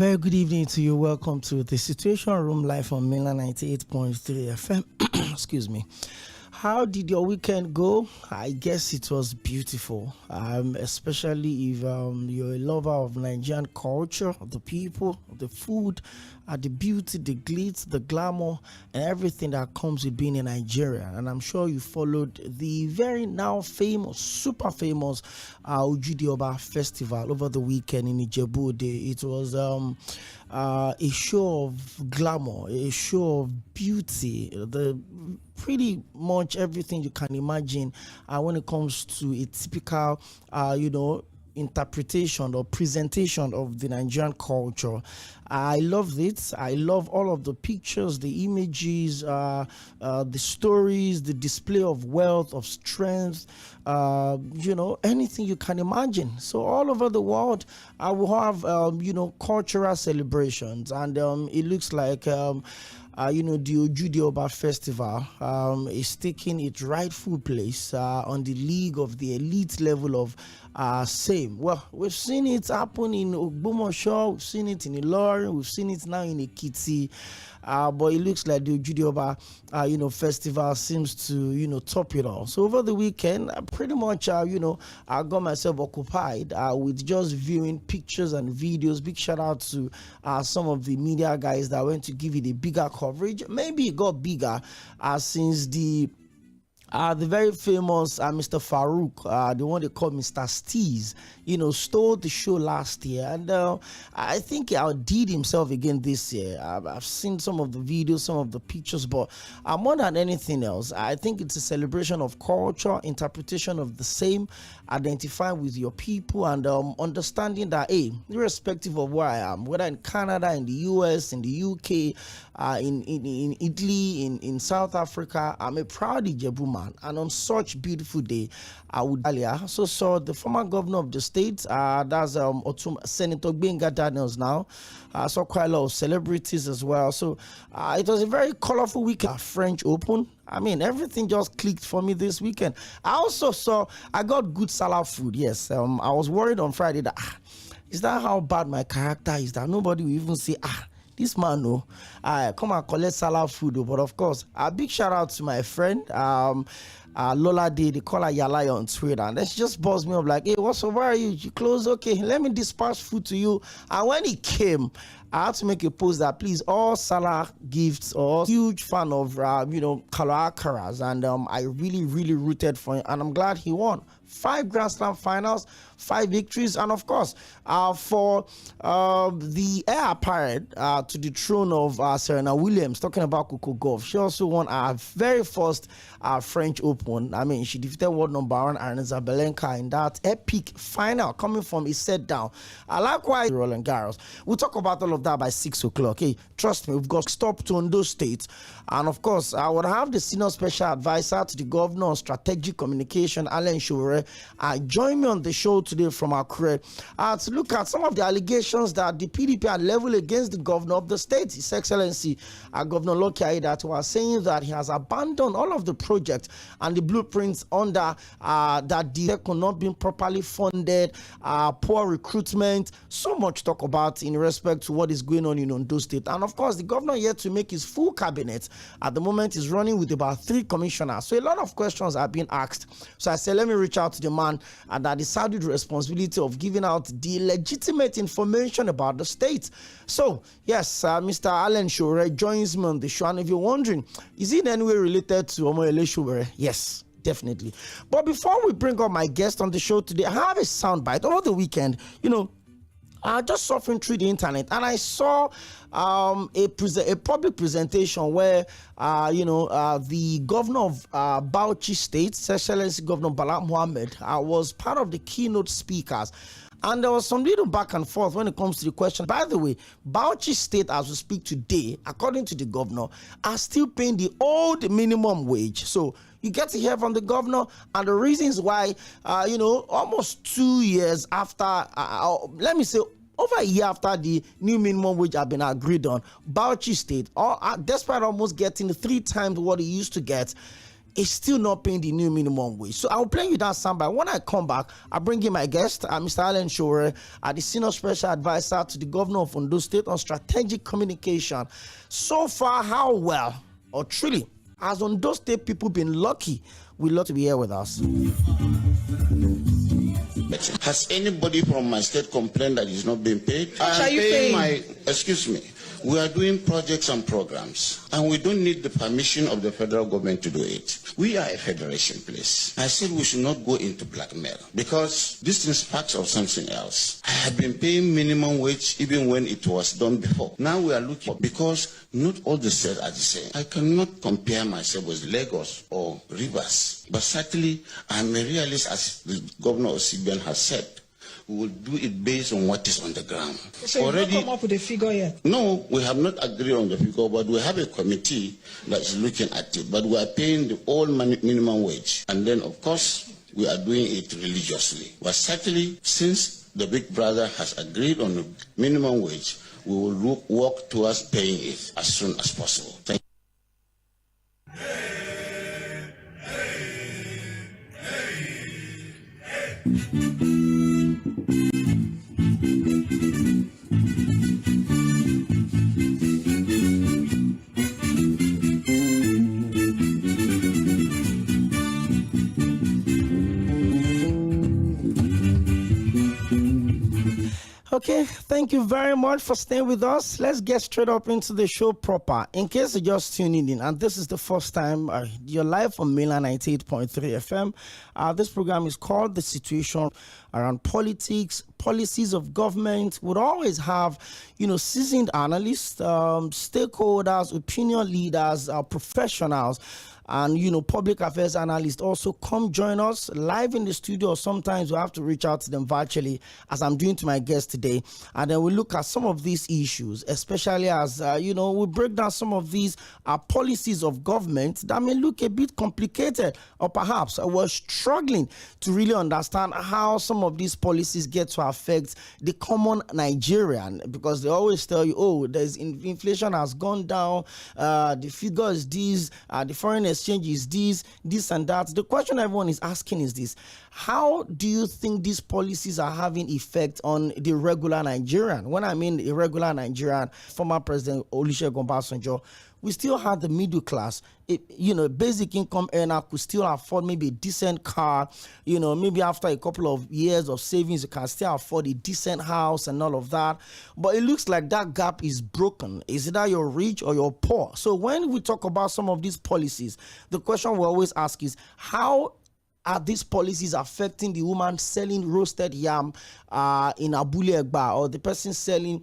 very good evening to you. Welcome to the Situation Room live on mainland 98.3 FM. Excuse me. How did your weekend go? I guess it was beautiful, especially if you're a lover of Nigerian culture, the people, the food, the beauty, the glitz, the glamour, and everything that comes with being in Nigeria. And I'm sure you followed the very now famous, super famous WဃÇ festival over the weekend in Ijebu-Ode. It was a show of glamour, a show of beauty, pretty much everything you can imagine when it comes to a typical, interpretation or presentation of the Nigerian culture. I loved it. I love all of the pictures, the images, the stories, the display of wealth, of strength, anything you can imagine. So all over the world, I will have, cultural celebrations, and it looks like the WဃÇ festival is taking its rightful place on the league of the elite level of same. Well, we've seen it happen in Ogbomosho, we've seen it in Ilorin, we've seen it now in Ekiti, but it looks like the WဃÇ festival seems to top it all. So over the weekend, I pretty much I got myself occupied with just viewing pictures and videos. Big shout out to some of the media guys that went to give it a bigger coverage. Maybe it got bigger since the very famous Mr. Farouk, the one they call Mr. Steez, stole the show last year, and I think he outdid himself again this year. I've seen some of the videos, some of the pictures, but more than anything else, I think it's a celebration of culture, interpretation of the same, identifying with your people, and understanding that, hey, irrespective of where I am, whether in Canada, in the US, in the UK, in Italy, in South Africa, I'm a proud Ijebu man. And on such beautiful day, I would also saw the former governor of the state, that's Senator Gbenga Daniels now. I saw quite a lot of celebrities as well. So it was a very colorful weekend. French Open. I mean, everything just clicked for me this weekend. I also saw, I got good salad food. Yes, I was worried on Friday that, is that how bad my character is, that nobody will even say, this man, no, come and collect salad food. But of course, a big shout out to my friend, Lola D, they call her Yalai on Twitter, and then she just buzzed me up like, hey, what's up, where are you? You close? Okay, let me dispatch food to you. And when he came, I had to make a post that please, all Salah gifts, or huge fan of Kalakaras, and I really rooted for him, and I'm glad he won. 5 Grand Slam finals, 5 victories, and of course, for the heir apparent to the throne of Serena Williams, talking about Coco Gauff, she also won our very first French Open. I mean, she defeated world number 1 Aryna Sabalenka in that epic final, coming from a set down. Likewise, Roland Garros. We'll talk about all of that by 6 o'clock. Hey, trust me, we've got stop to Ondo State, and of course, I would have the senior special advisor to the governor on strategic communication, Oᴏ join me on the show today from Accra to look at some of the allegations that the PDP had leveled against the governor of the state, His Excellency Governor Lᴜᴜᴜ, was saying that he has abandoned all of the projects and the blueprints under that the could not be properly funded, poor recruitment, so much talk about in respect to what is going on in Ondo State. And of course, the governor yet to make his full cabinet. At the moment, is running with about 3 commissioners. So a lot of questions are being asked. So I said, let me reach out to the man that decided the responsibility of giving out the legitimate information about the state. So yes, Mr. Oᴏ joins me on the show, and if you're wondering, is he in any way related to Oᴏ? Yes, definitely. But before we bring up my guest on the show today, I have a soundbite. Over the weekend, just surfing through the internet, and I saw a public presentation where the governor of Bauchi State, Excellency Governor Bala Mohammed, was part of the keynote speakers. And there was some little back and forth when it comes to the question. By the way, Bauchi State, as we speak today, according to the governor, are still paying the old minimum wage. So you get to hear from the governor and the reasons why, almost 2 years after, let me say, over a year after the new minimum wage had been agreed on, Bauchi State, despite almost getting 3 times what it used to get, is still not paying the new minimum wage. So I'll play you that soundbite. When I come back, I'll bring in my guest, Mr. Oìrᴜᴏ Sᴛᴜᴛ, the Senior Special Advisor to the Governor of Ondo State on Strategic Communication. So far, how well or truly has Ondo State people been lucky? We'd love to be here with us. Has anybody from my state complained that it's not being paid? Are you paying? Excuse me. We are doing projects and programs, and we don't need the permission of the federal government to do it. We are a federation place. I said we should not go into blackmail because this is part of something else. I have been paying minimum wage even when it was done before. Now we are looking, because not all the states are the same. I cannot compare myself with Lagos or Rivers, but certainly I'm a realist, as the governor of CBN has said. We will do it based on what is on the ground. So you've not come up with a figure yet? No, we have not agreed on the figure, but we have a committee that is looking at it. But we are paying the all minimum wage. And then, of course, we are doing it religiously. But certainly, since the big brother has agreed on the minimum wage, we will work towards paying it as soon as possible. Thank you. Okay, thank you very much for staying with us. Let's get straight up into the show proper. In case you're just tuning in and this is the first time you're live on Mainland 98.3 FM, this program is called The Situation Around Politics, Policies of Government. Would always have, seasoned analysts, stakeholders, opinion leaders, professionals, and public affairs analysts also come join us live in the studio, or sometimes we have to reach out to them virtually, as I'm doing to my guest today, and then we look at some of these issues, especially as we break down some of these policies of government that may look a bit complicated, or perhaps we're struggling to really understand how some of these policies get to affect the common Nigerian, because they always tell you, there's inflation has gone down, the figure is this, the foreign exchange is this and that. The question everyone is asking is this: how do you think these policies are having effect on the regular Nigerian? When I mean irregular Nigerian, former President Olusegun Obasanjo, we still have the middle class. Basic income earner could still afford maybe a decent car. Maybe after a couple of years of savings, you can still afford a decent house and all of that. But it looks like that gap is broken. Is it that you're rich or you're poor? So when we talk about some of these policies, the question we always ask is, how are these policies affecting the woman selling roasted yam in Abule Egba, or the person selling,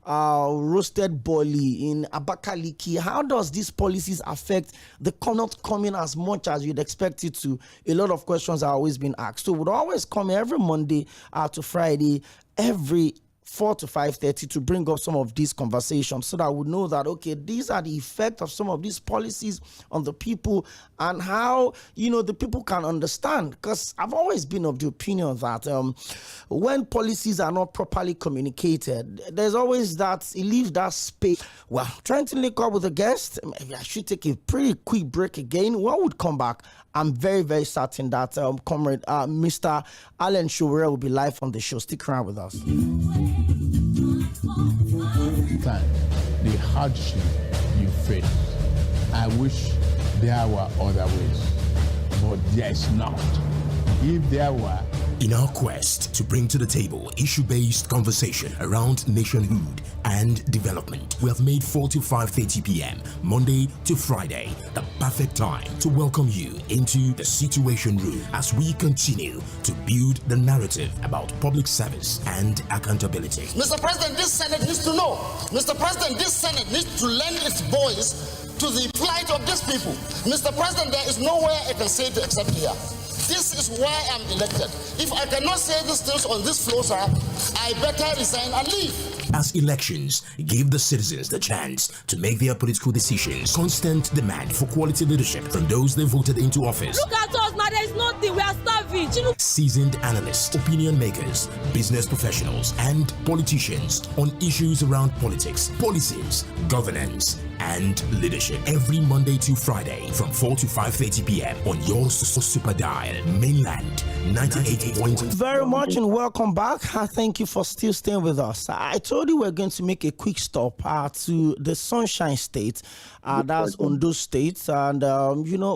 roasted boli in Abakaliki? How does these policies affect the not coming as much as you'd expect it to? A lot of questions are always being asked. So we'd always come every Monday to Friday, every 4 to 5:30 to bring up some of these conversations, so that we know that, okay, these are the effect of some of these policies on the people, and how, the people can understand. Because I've always been of the opinion that when policies are not properly communicated, there's always that, it leaves that space. Well, trying to link up with a guest, maybe I should take a pretty quick break again. When we come back, I'm very, very certain that comrade Mr. Oìrᴜᴏ will be live on the show. Stick around with us. The hardship you face, I wish there were other ways, but there is not. If there were, in our quest to bring to the table issue-based conversation around nationhood and development, we have made 4 to 5:30 p.m. Monday to Friday the perfect time to welcome you into the Situation Room as we continue to build the narrative about public service and accountability. Mr. President, this Senate needs to know. Mr. President, this Senate needs to lend its voice to the plight of these people. Mr. President, there is nowhere I can say it except here. This is why I'm elected. If I cannot say these things on this floor, sir, I better resign and leave. As elections give the citizens the chance to make their political decisions, constant demand for quality leadership from those they voted into office. Look at us now, there is nothing, we are starving. Seasoned analysts, opinion makers, business professionals, and politicians on issues around politics, policies, governance, and leadership. Every Monday to Friday from 4 to 5:30 p.m. on your super dial, Mainland 98.1. Very much and welcome back. Thank you for still staying with us. I told you we're going to make a quick stop to the Sunshine State. That's Ondo State. And,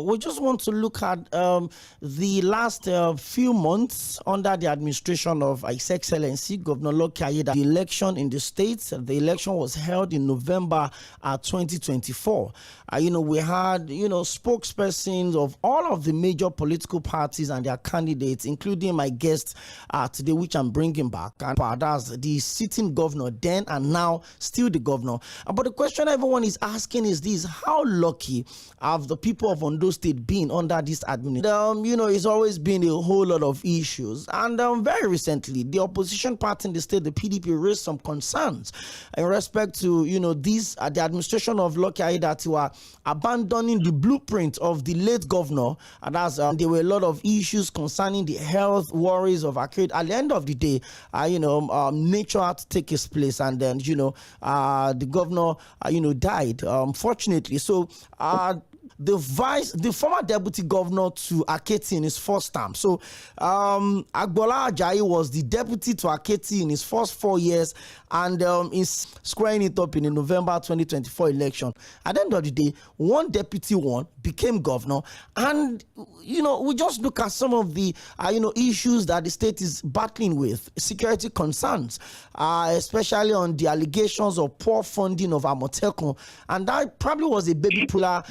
we just want to look at the last few months under the administration of His Excellency Governor Lᴜᴏᴏ. The election in the state, the election was held in November 2024. We had, spokespersons of all of the major political parties and their candidates, including my guest today, which I'm bringing back. And that's the sitting governor then and now still the governor. But the question everyone is asking is this: how lucky have the people of Ondo State been under this administration? It's always been a whole lot of issues. And very recently, the opposition party in the state, the PDP, raised some concerns in respect to, the administration of Lᴜᴏᴏ that were abandoning the blueprint of the late governor. And as there were a lot of issues concerning the health worries of Aïyyᴇᴅ. At the end of the day, nature had to take its place, and then the governor died, unfortunately. So the former deputy governor to Akétì in his first term. So Agboola Ajayi was the deputy to Akétì in his first 4 years, and is squaring it up in the November 2024 election. At the end of the day, one deputy became governor, and we just look at some of the issues that the state is battling with, security concerns, especially on the allegations of poor funding of Amotekun, and that probably was a baby puller,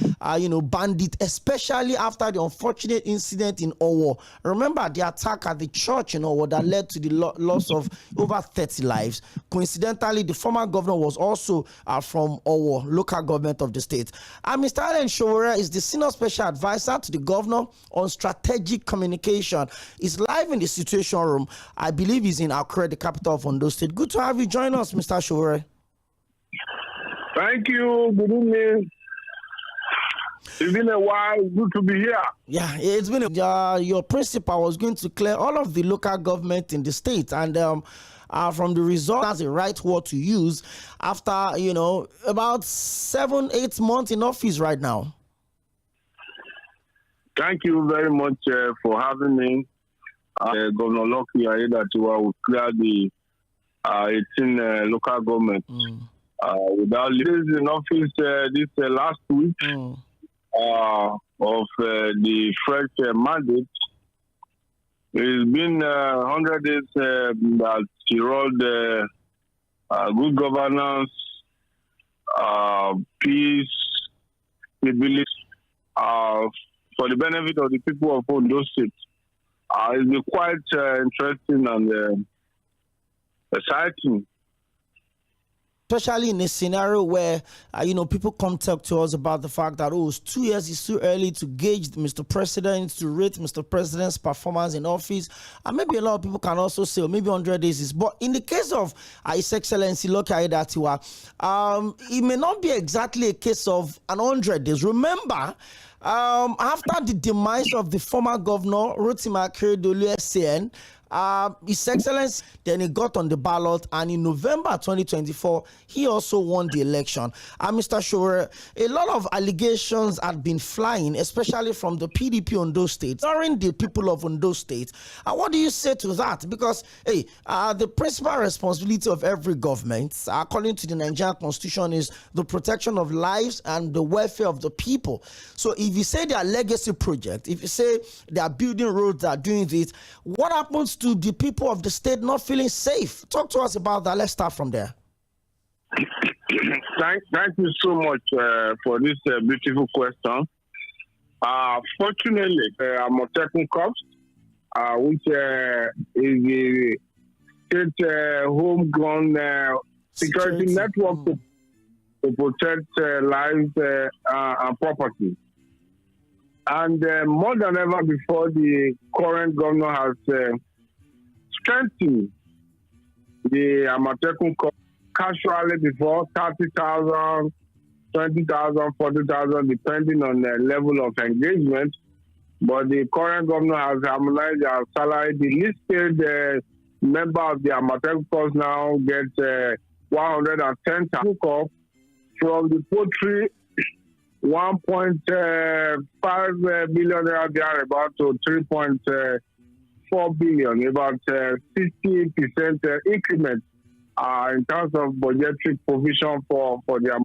bandit, especially after the unfortunate incident in Owo. Remember the attack at the church in Owo that led to the loss of over 30 lives. Coincidentally, the former governor was also from Owo, local government of the state. Mr. Oìrᴜᴏ is the senior special advisor to the governor on strategic communication. He's live in the situation room. I believe he's in Accra, the capital of Ondo State. Good to have you join us, Mr. Oìrᴜᴏ. Thank you. Good evening. It's been a while. Good to be here. Yeah, it's been your principal was going to clear all of the local government in the state, and from the result, that's the right word to use, after about 7-8 months in office right now. Thank you very much for having me. Governor Lᴜᴏᴏ that will clear the 18 local government without leaders in office this last week. Of the fresh mandate. It's been 100 days that he rolled good governance, peace, stability, for the benefit of the people of Ondo State. It's been quite interesting and exciting. Especially in a scenario where, people come talk to us about the fact that, it's 2 years, it's too early to gauge Mr. President, to rate Mr. President's performance in office. And maybe a lot of people can also say, maybe 100 days is. But in the case of His Excellency Lᴜᴏᴏ, it may not be exactly a case of 100 days. Remember, after the demise of the former governor, Rotimi Akeredolu, His Excellency, then he got on the ballot, and in November 2024, he also won the election. Mr. Oìrᴜᴏ, a lot of allegations had been flying, especially from the PDP Ondo State, during the people of Ondo State. What do you say to that? Because, the principal responsibility of every government, according to the Nigerian Constitution, is the protection of lives and the welfare of the people. So if you say they are legacy project, if you say they are building roads, they are doing this, what happens to the people of the state not feeling safe? Talk to us about that. Let's start from there. Thank you so much for this beautiful question. Fortunately, Amotekun Corps, which is the state homegrown security network to protect lives and property. And more than ever before, the current governor has strengthened the Amotekun Corps casually before 30,000, 20,000, 40,000, depending on the level of engagement. But the current governor has harmonized their salary. The listed member of the Amotekun Corps now gets 110,000 from the poultry, 1.5 billion naira about to 3.4 billion, about 60% increment in terms of budgetary provision for their.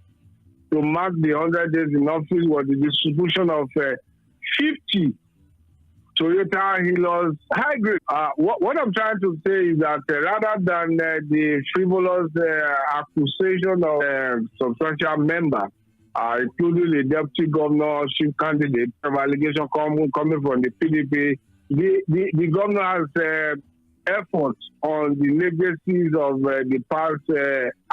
To mark the 100 days in office was the distribution of 50 Toyota Hilux high grade. What I'm trying to say is that rather than the frivolous accusation of substantial member, including the deputy governorship candidate, of allegation coming from the PDP, the governor has efforts on the legacies of the past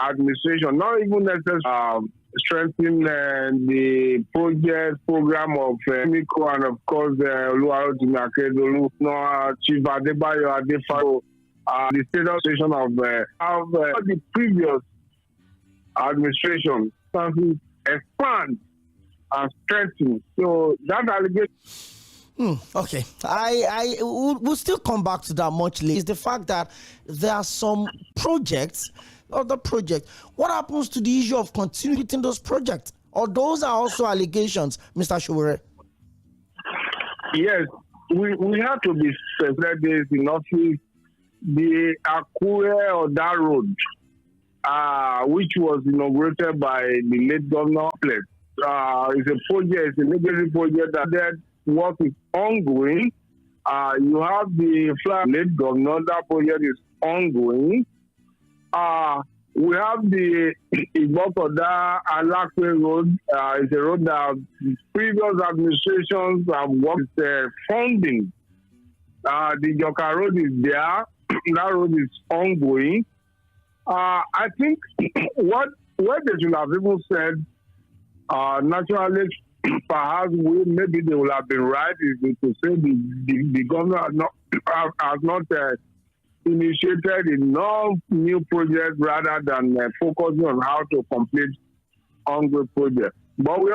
administration, not even necessarily strengthening the program of Miko and of course Oᴜᴜᴏ Chief Adebayo Adefaro, the state administration of the previous administration expand and strengthen. So that allegation. Okay, we'll still come back to that much later. Is the fact that there are some projects, other projects. What happens to the issue of continuing those projects? Or those are also allegations, Mr. Sᴏᴜᴏ? Yes, we have to be specific in office. The Akure or that road, which was inaugurated by the late governor, is a project, it's a legacy project that work is ongoing. You have the late governor, that project is ongoing. We have the Igbokode Alakwe road. It's a road that previous administrations have worked funding. The Joka road is there. That road is ongoing. I think what they should have even said, naturally, perhaps maybe they will have been right, is to say the governor has not initiated enough new projects rather than focusing on how to complete ongoing projects. But we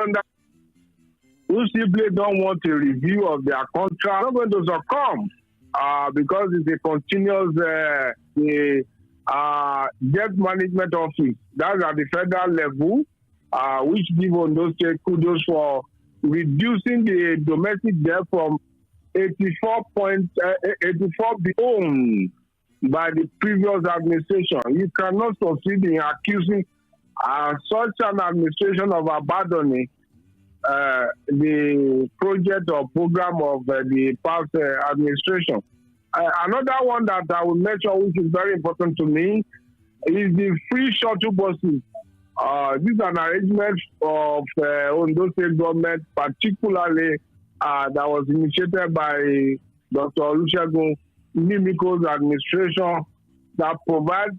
simply don't want a review of their contract. Not going to succumb because it's a continuous debt management office. That's at the federal level, which give on those kudos for reducing the domestic debt from 84 billion by the previous administration. You cannot succeed in accusing such an administration of abandoning the project or program of the past administration. Another one that I will mention, which is very important to me, is the free shuttle buses. This is an arrangement of Ondo State government, particularly that was initiated by Dr. Olusegun Mimiko's administration, that provides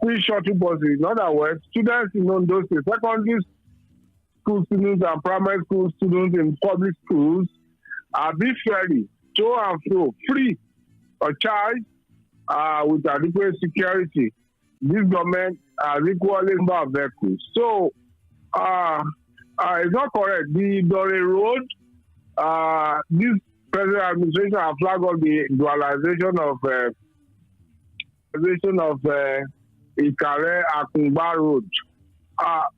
free shuttle buses. In other words, students in Ondo State, secondary school students and primary school students in public schools are being ferried to and fro, free or charged with adequate security. This government has equally number of vehicles. So it's not correct. The Dore Road, this present administration has flagged up the dualization of Ikare-Akunba Road.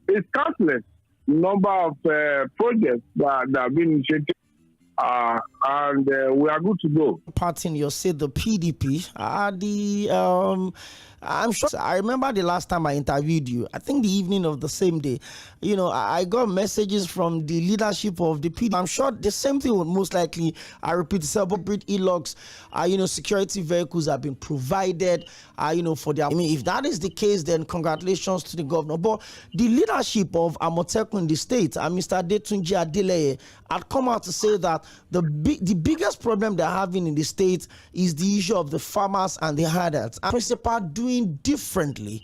It's countless number of projects that have been initiated. And we are good to go. Parting, you said the PDP, I'm sure. I remember the last time I interviewed you, I think the evening of the same day, I got messages from the leadership of the PDP. I'm sure the same thing would most likely, I repeat, celebrate e-logs, security vehicles have been provided, for their, if that is the case, then congratulations to the governor. But the leadership of Amotekun in the state, Mr. Adetunji Adeleye, had come out to say that the biggest problem they're having in the state is the issue of the farmers and the herders. And principal doing differently.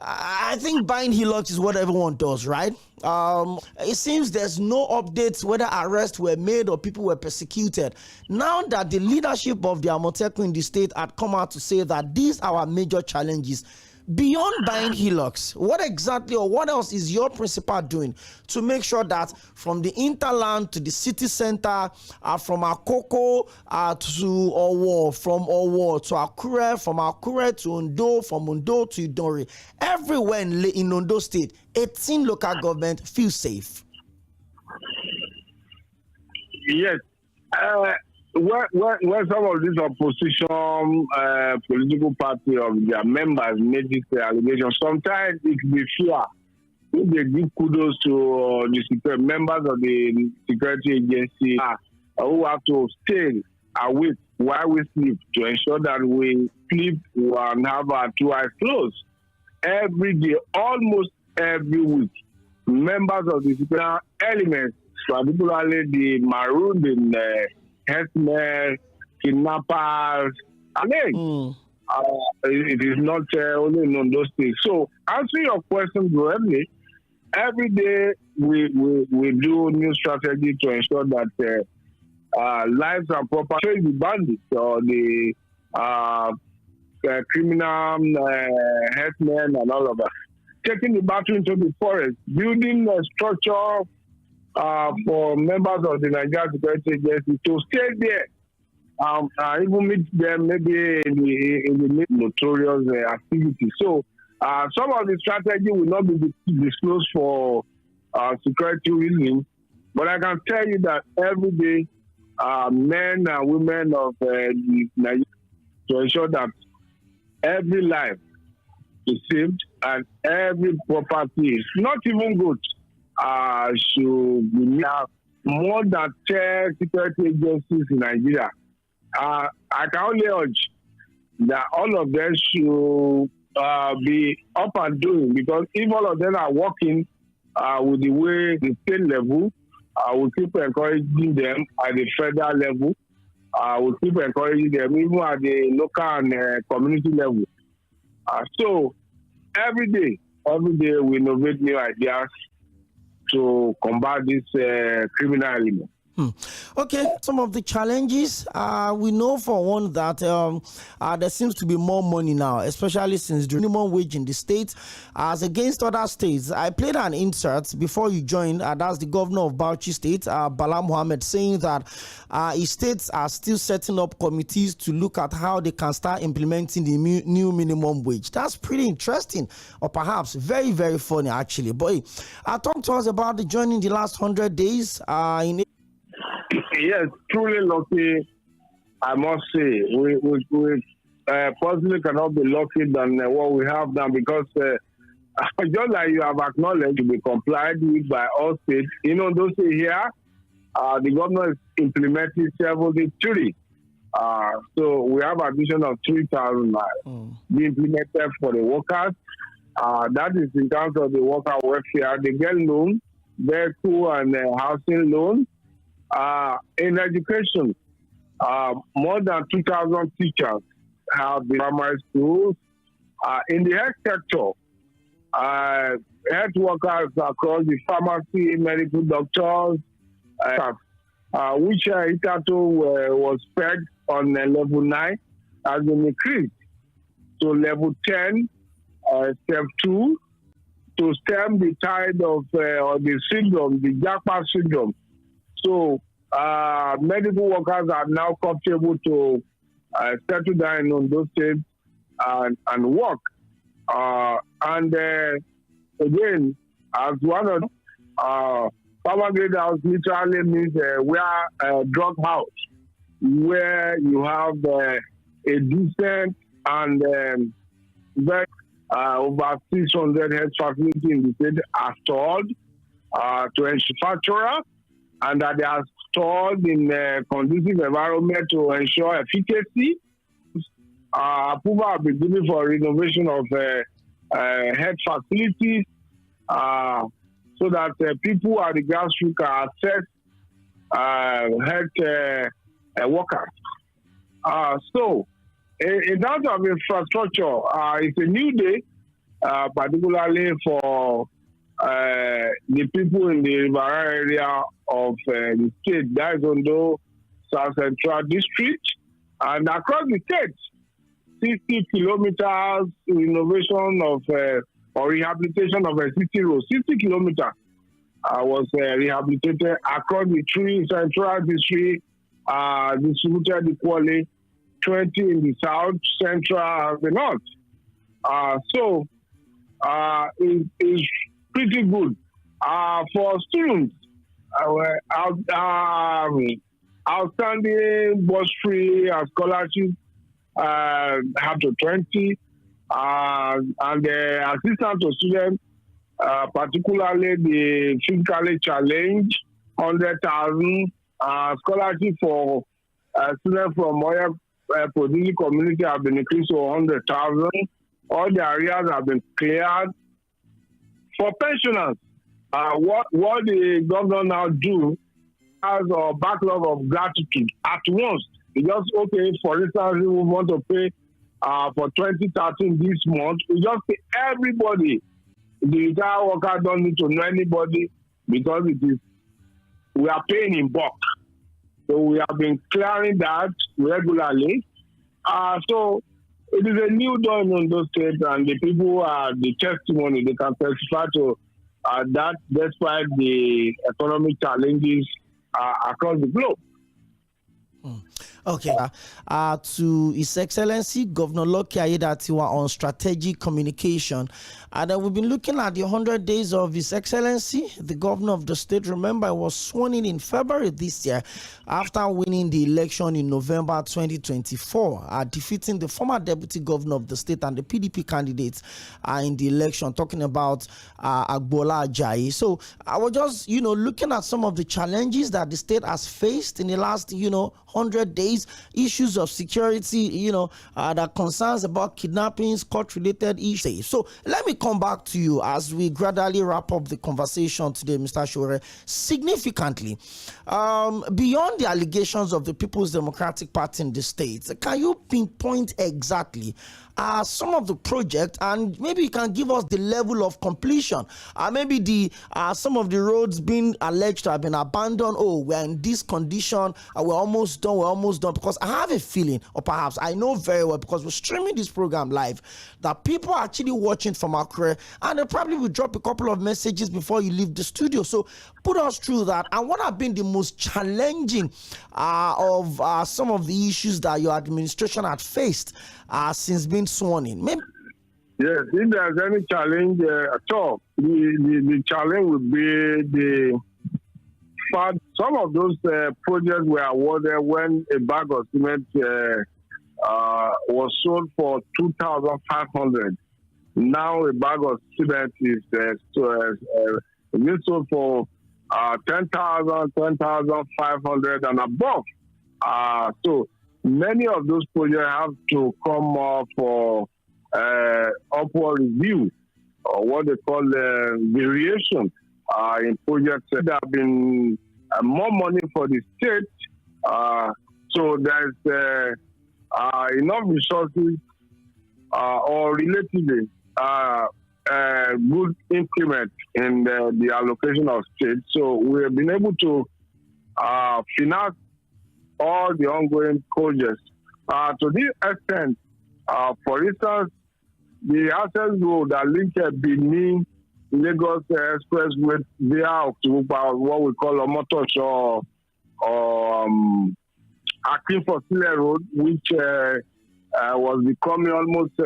I think buying hillocks is what everyone does, right? It seems there's no updates whether arrests were made or people were persecuted. Now that the leadership of the Amotekun in the state had come out to say that these are our major challenges, Beyond buying Hilux, what exactly or what else is your principal doing to make sure that from the interland to the city center, from Akoko to Owo, from Owo to Akure, from Akure to Ondo, from Ondo to Idori, everywhere in Ondo State, 18 local government feel safe? Yes. When some of these opposition political party of their members make this allegation, sometimes it can be fear. If they give kudos to the members of the security agency who have to stay awake while we sleep to ensure that we sleep and have our two eyes closed. Every day, almost every week, members of the security elements, particularly the marooned in herdsmen, kidnappers, it is not only in Ondo State. So, answering your question directly, every day we do new strategy to ensure that lives and property, the bandits or the criminal herdsmen and all of that, taking the battle into the forest, building a structure for members of the Nigerian Security Agency to stay there, even meet them maybe in the notorious activities. So some of the strategy will not be disclosed for security reasons, but I can tell you that every day men and women of the Nigeria to ensure that every life is saved and every property is not even good. Should be more than 10 security agencies in Nigeria. I can only urge that all of them should be up and doing, because if all of them are working with the way the state level, we keep encouraging them at the federal level. We keep encouraging them even at the local and community level. So every day we innovate new ideas to combat this criminal element. Okay, some of the challenges, we know for one that there seems to be more money now, especially since the minimum wage in the state as against other states. I played an insert before you joined, that's the governor of Bauchi State, Bala Mohammed, saying that his states are still setting up committees to look at how they can start implementing the new minimum wage. That's pretty interesting, or perhaps very, very funny actually. But talk to us about the joining the last 100 days in. Yes, truly lucky, I must say. We possibly cannot be lucky than what we have now, because just like you have acknowledged, to be complied with by all states. You know, those here, the government is implementing 73. So we have addition of 3,000 be implemented for the workers. That is in terms of the worker welfare. They get loan, vehicle and housing loan. In education, more than 2,000 teachers have been primary schools. In the health sector, health workers across the pharmacy, medical doctors, which hitherto was pegged on level 9, has been increased to level 10, step 2, to stem the tide of the syndrome, the Japa syndrome. So medical workers are now comfortable to settle down in those states and work. And again, as one of power grade house literally means where a drug house, where you have a decent and very over 600 health facilities in the state are stored to manufacturer, and that they are stored in a conducive environment to ensure efficacy. Approval have been given for renovation of health facilities so that people at the grassroots can access health workers. So, in terms of infrastructure, it's a new day, particularly for the people in the river area of the state, that is Ondo South Central District, and across the state. 60 kilometers renovation of or rehabilitation of existing roads. 60 kilometers was rehabilitated across the three central districts, distributed equally, 20 in the south, central, and the north. So it's pretty good. For students, outstanding bursary and scholarship up to 20, and the assistance to students, particularly the physically challenged, 100,000, scholarship for students from Oya Prodigy community have been increased to 100,000. All the areas have been cleared. For pensioners, what the governor now do has a backlog of gratitude at once. He just, okay, for instance, we want to pay for 2013 this month. We just pay everybody. The entire worker don't need to know anybody because we are paying in bulk. So we have been clearing that regularly. So it is a new dawn on those states, and the people are the testimony. They can testify to that despite the economic challenges across the globe. Okay. To His Excellency Governor Lucky Aiyedatiwa on strategic communication. And we've been looking at the 100 days of His Excellency, the governor of the state. Remember, I was sworn in February this year after winning the election in November 2024, defeating the former deputy governor of the state and the PDP candidates in the election, talking about Agboola Ajayi. So I was just, looking at some of the challenges that the state has faced in the last, 100 days, issues of security, that concerns about kidnappings, court-related issues. So let me come back to you as we gradually wrap up the conversation today, Mr. Sowore. Significantly, beyond the allegations of the People's Democratic Party in the state, can you pinpoint exactly some of the projects, and maybe you can give us the level of completion, maybe the some of the roads being alleged to have been abandoned? Oh, we're in this condition, we're almost done, because I have a feeling, or perhaps I know very well, because we're streaming this program live, that people are actually watching from Accra, and they probably will drop a couple of messages before you leave the studio. So put us through that, and what have been the most challenging of some of the issues that your administration had faced since being sworn in? Maybe. Yes, if there's any challenge at all, the challenge would be the fact some of those projects were awarded when a bag of cement was sold for 2,500. Now a bag of cement is sold for 10,000, 10,500 and above. So many of those projects have to come up for upward review, or what they call variation in projects. There have been more money for the state, so there's enough resources or relatively good increment in the allocation of state. So we have been able to finance all the ongoing projects. To this extent, for instance, the access road that links Benin, Lagos Expressway via Oktoopa, what we call a motor or Oìrìnfọ̀sílẹ̀ Road, which was becoming almost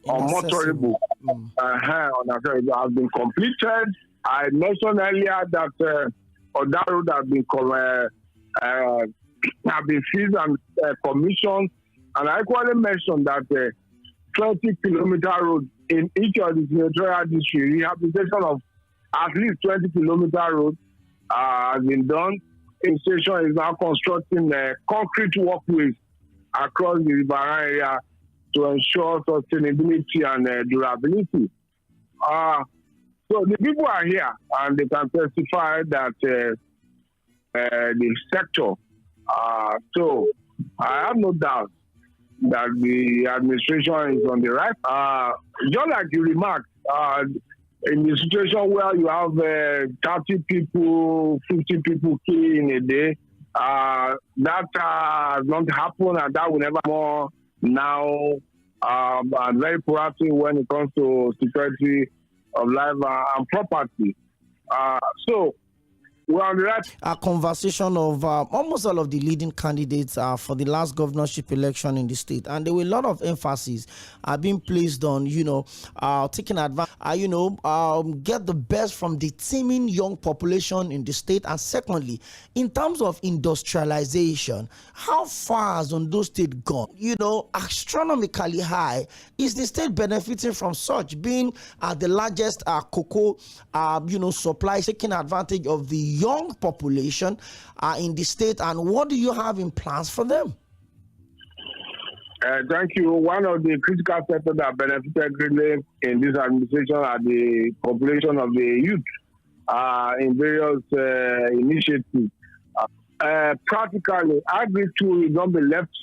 unmotorable. Has been completed. I mentioned earlier that that road have been fixed and commissioned, and I equally mentioned that 20-kilometer road in each of the senatorial districts, rehabilitation of at least 20-kilometer road has been done. The station is now constructing concrete walkways across the Ibadan area to ensure sustainability and durability. So the people are here, and they can testify that the sector. So I have no doubt that the administration is on the right. Just like you remarked, in the situation where you have 30 people, 50 people killed in a day, that has not happened, and that will never more now and very proactive when it comes to security of life and property. So we're on the right. A conversation of almost all of the leading candidates for the last governorship election in the state, and there were a lot of emphasis being placed on, taking advantage, get the best from the teeming young population in the state, and secondly, in terms of industrialization, how far has Ondo State gone? Astronomically high. Is the state benefiting from such, being the largest cocoa, supply, taking advantage of the young population in the state, and what do you have in plans for them? Thank you. One of the critical sectors that benefited greatly in this administration are the population of the youth in various initiatives. Practically, agri-2 will not be left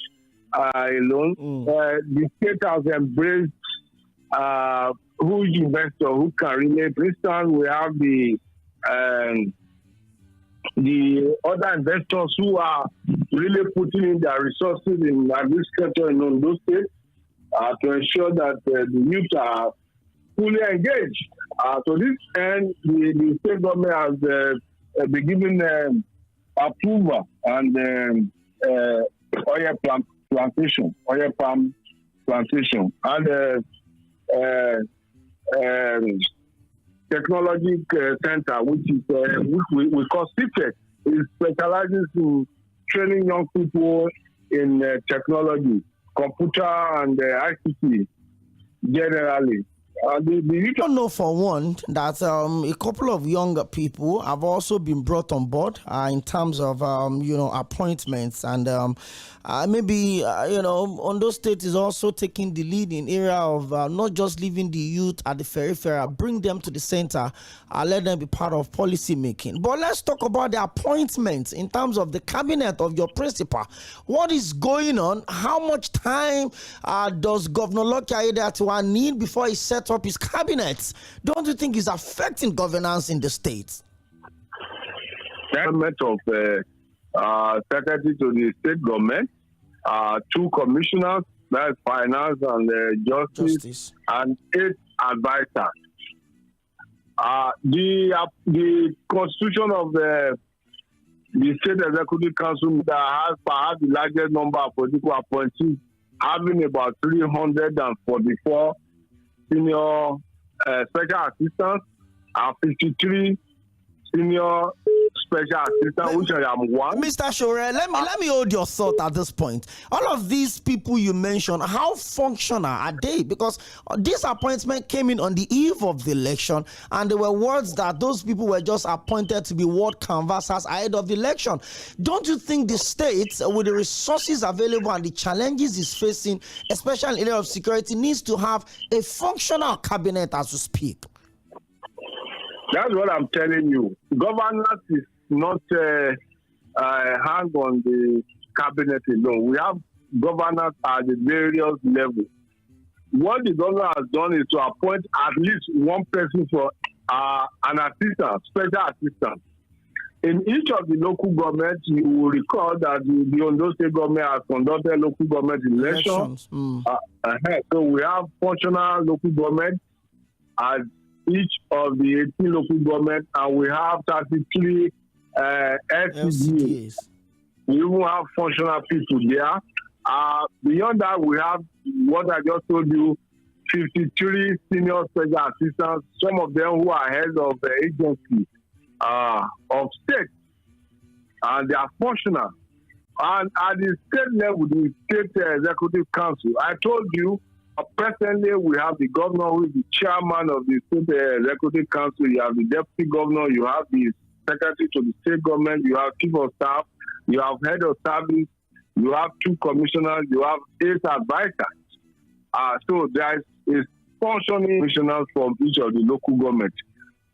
alone. The state has embraced huge investors who can relate. For instance, we have the other investors who are really putting in their resources in agriculture in Ondo State to ensure that the youth are fully engaged. To this end, the state government has been given approval and oil palm plantation, and technology center, which is we call CTEC, is specializes in training young people in technology, computer and ICT generally. I don't know for one that a couple of younger people have also been brought on board in terms of appointments, and maybe Ondo State is also taking the lead in area of not just leaving the youth at the periphery, bring them to the center, let them be part of policy making. But let's talk about the appointments in terms of the cabinet of your principal. What is going on? How much time does Governor Lucky Aiyedatiwa need before he sets up his cabinet? Don't you think it's affecting governance in the state? Government of secretary to the state government, 2 commissioners, that's finance and justice, and 8 advisors. The constitution of the state executive council that has perhaps the largest number of political appointees, having about 344 senior special assistants and 53 senior special assistant, which I am one. Mr. Shore, let me hold your thought at this point. All of these people you mentioned, how functional are they? Because this appointment came in on the eve of the election, and there were words that those people were just appointed to be ward canvassers ahead of the election. Don't you think the state, with the resources available and the challenges it's facing, especially in the area of security, needs to have a functional cabinet as we speak? That's what I'm telling you. Governance is not hang on the cabinet alone. We have governors at the various levels. What the governor has done is to appoint at least one person for an assistant, special assistant. In each of the local governments, you will recall that the Ondo State government has conducted local government elections. So we have functional local government as each of the 18 local governments, and we have 33 LCDs. We even have functional people there. Beyond that, we have what I just told you, 53 senior special assistants, some of them who are heads of the agency of state, and they are functional. And at the state level, the state executive council, I told you, presently we have the governor who is the chairman of the state executive council, you have the deputy governor, you have the secretary to the state government, you have chief of staff, you have head of service, you have 2 commissioners, you have 8 advisors. So there is functioning commissioners from each of the local governments.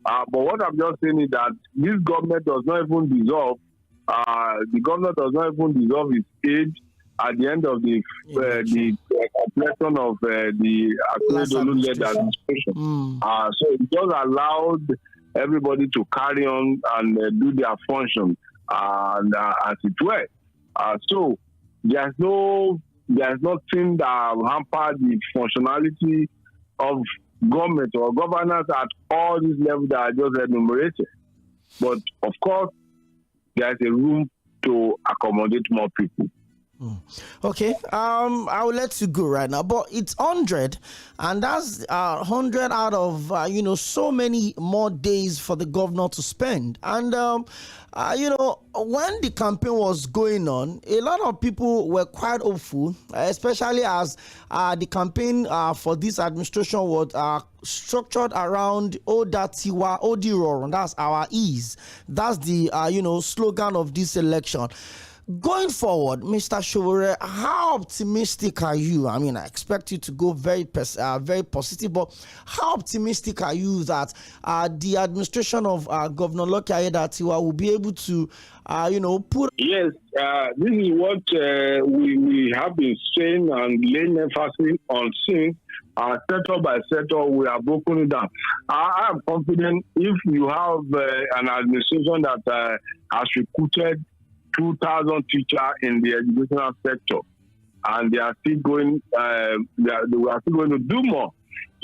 But what I'm just saying is that this government does not even dissolve. The governor does not even dissolve his age at the end of the completion of the led administration. So it just allowed everybody to carry on and do their function as it were. So there's no there's nothing that hampered the functionality of government or governance at all these levels that I just enumerated. But of course, there's a room to accommodate more people. Okay, I will let you go right now, but it's 100, and that's 100 out of so many more days for the governor to spend. And when the campaign was going on, a lot of people were quite hopeful, especially as the campaign for this administration was structured around Odatiwa Odirorun. That's our ease. That's the slogan of this election. Going forward, Mr. Sᴏᴜᴏ, how optimistic are you? I mean, I expect you to go very positive, but how optimistic are you that the administration of Governor Lucky Aiyedatiwa will be able to, put... Yes, this is what we have been saying and laying emphasis on since sector by sector we are broken it down. I am confident if you have an administration that has recruited 2,000 teachers in the educational sector, and they are still going. We are still going to do more.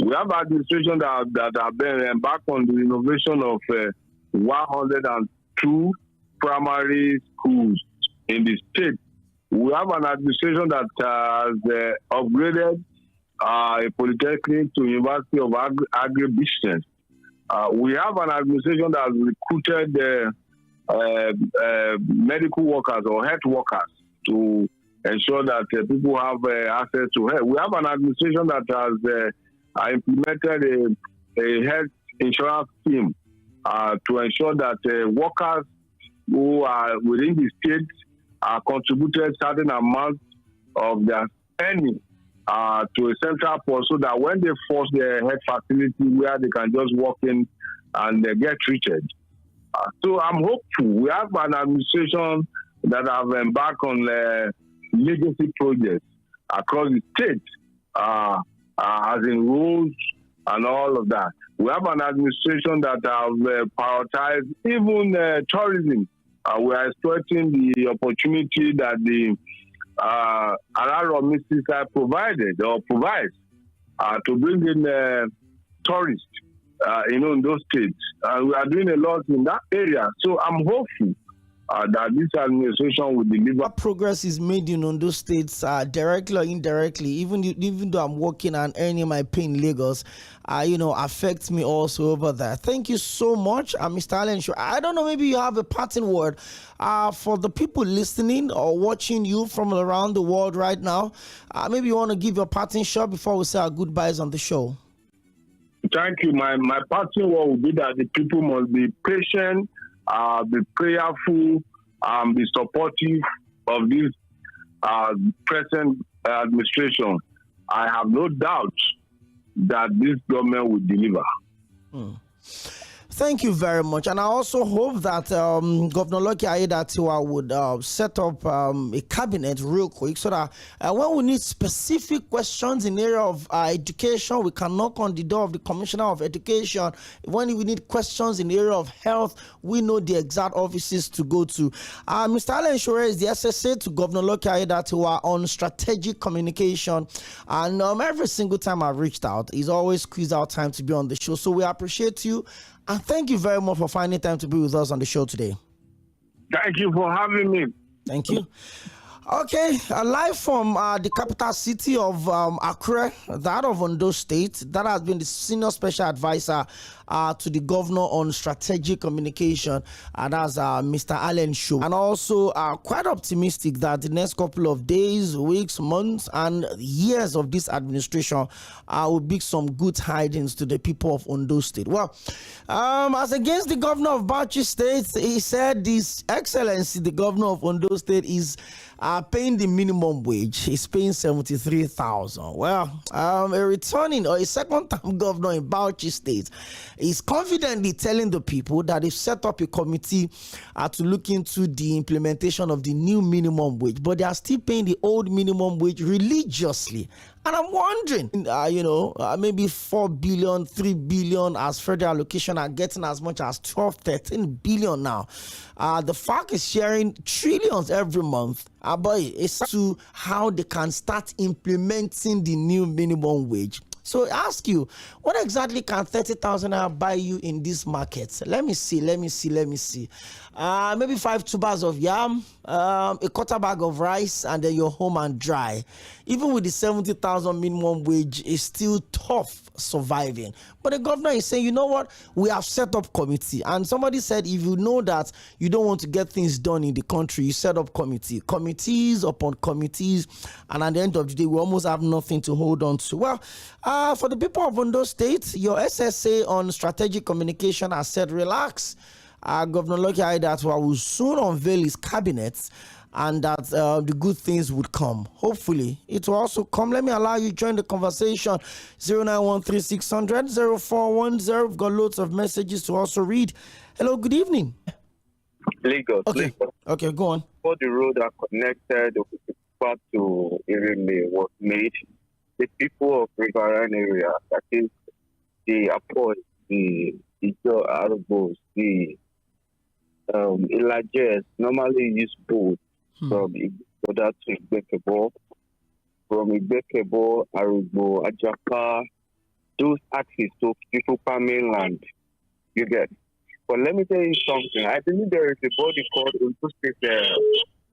We have administration that have been embarked on the innovation of 102 primary schools in the state. We have an administration that has upgraded a polytechnic to University of Agribusiness. We have an administration that has recruited medical workers or health workers to ensure that people have access to health. We have an administration that has implemented a health insurance scheme to ensure that workers who are within the state are contributed certain amount of their earning to a central pool, so that when they force their health facility where they can just walk in and get treated. So I'm hopeful. We have an administration that have embarked on legacy projects across the state, as in roads and all of that. We have an administration that have prioritized even tourism. We are exploiting the opportunity that the Aïɣaľ provided or provides to bring in tourists. In those states. We are doing a lot in that area. So I'm hopeful that this administration will deliver. Progress is made in those states directly or indirectly. Even though I'm working and earning my pay in Lagos, affects me also over there. Thank you so much, Mr. Allen. I don't know, maybe you have a parting word for the people listening or watching you from around the world right now. Maybe you want to give your parting shot before we say our goodbyes on the show. Thank you. My parting word will be that the people must be patient, be prayerful, be supportive of this present administration. I have no doubt that this government will deliver. Thank you very much. And I also hope that Governor Lucky Aiyedatiwa would set up a cabinet real quick so that when we need specific questions in the area of education, we can knock on the door of the Commissioner of Education. When we need questions in the area of health, we know the exact offices to go to. Mr. Allen Shure is the SSA to Governor Lucky Aiyedatiwa on strategic communication. And every single time I've reached out, he's always squeezed out time to be on the show. So we appreciate you. And thank you very much for finding time to be with us on the show today. Thank you for having me. Thank you. Okay, live from the capital city of Akure, that of Ondo State. That has been the senior special advisor to the governor on strategic communication, and that's Mr. Allen Sᴏᴜ. And also quite optimistic that the next couple of days, weeks, months, and years of this administration will bring some good tidings to the people of Ondo State. Well, as against the governor of Bauchi State, he said His Excellency, the governor of Ondo State, is paying the minimum wage. He's paying 73,000. Well, a returning or a second-time governor in Bauchi State is confidently telling the people that they've set up a committee to look into the implementation of the new minimum wage, but they are still paying the old minimum wage religiously And I'm wondering, maybe 4 billion, 3 billion as federal allocation are getting as much as 12, 13 billion now. The FARC is sharing trillions every month. But it's to how they can start implementing the new minimum wage. So I ask you, what exactly can 30,000 naira buy you in this market? Let me see. Maybe 5 tubers of yam, a quarter bag of rice, and then you're home and dry. Even with the 70,000 minimum wage, it's still tough surviving. But the governor is saying, you know what? We have set up committee. And somebody said, if you know that you don't want to get things done in the country, you set up committees upon committees. And at the end of the day, we almost have nothing to hold on to. Well, for the people of Ondo State, your SSA on strategic communication has said, relax. Governor Lᴜᴏᴏ will soon unveil his cabinet, and that the good things would come. Hopefully, it will also come. Let me allow you to join the conversation. 09136000410. We've got loads of messages to also read. Hello, good evening. Lagos. Okay, okay, go on. Before the road that connected to Irilme was made, the people of Riverine area, that is the Apoy, the Arabos, the Ilagers, normally use boats from Igoda to Igbekebo, from Igbekebo, Arubo, Ajapa, those access to people mainland. You get. But let me tell you something. I believe there is a body called Ondo State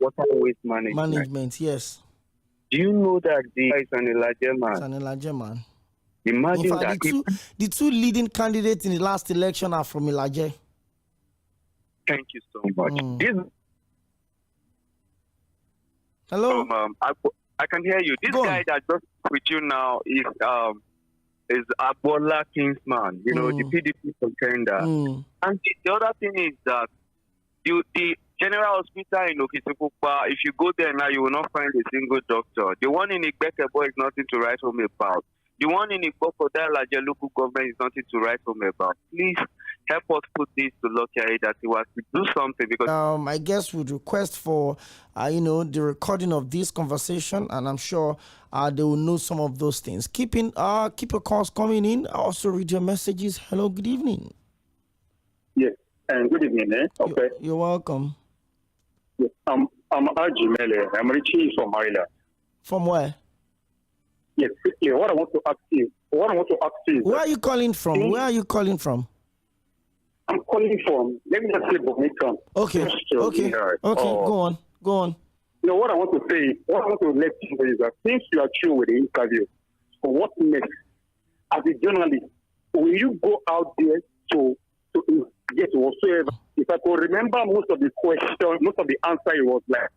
Water Waste Management. Yes. Do you know that is an Elijah man? It's an Elijah man. Imagine in fact, that. The two leading candidates in the last election are from Elijah. Thank you so much. Hello? I can hear you. This guy that just with you now is Agboola Kingsman, the PDP contender. And the other thing is that the General Hospital in Okitikukpa, if you go there now, you will not find a single doctor. The one in Igbekebo is nothing to write home about. The one in Igbokoda local government is nothing to write home about. Please help us put this to Lᴜᴏᴏ that he was to do something, because I guess would request for the recording of this conversation, and I'm sure they will know some of those things. Keep your calls coming in. I also read your messages. Hello, good evening. Yes, and good evening. Okay, you're welcome. Yes, I'm Ajimele. I'm reaching from Maryland. From where? Yes, quickly. What I want to ask you. Where are you calling from? I'm calling from. Let me just say Bogniton. Okay. Go on. What I want to say. What I want to let you know is that since you are through with the interview, so what next? As a journalist, will you go out there to get whatsoever? If I could remember most of the answer, it was like.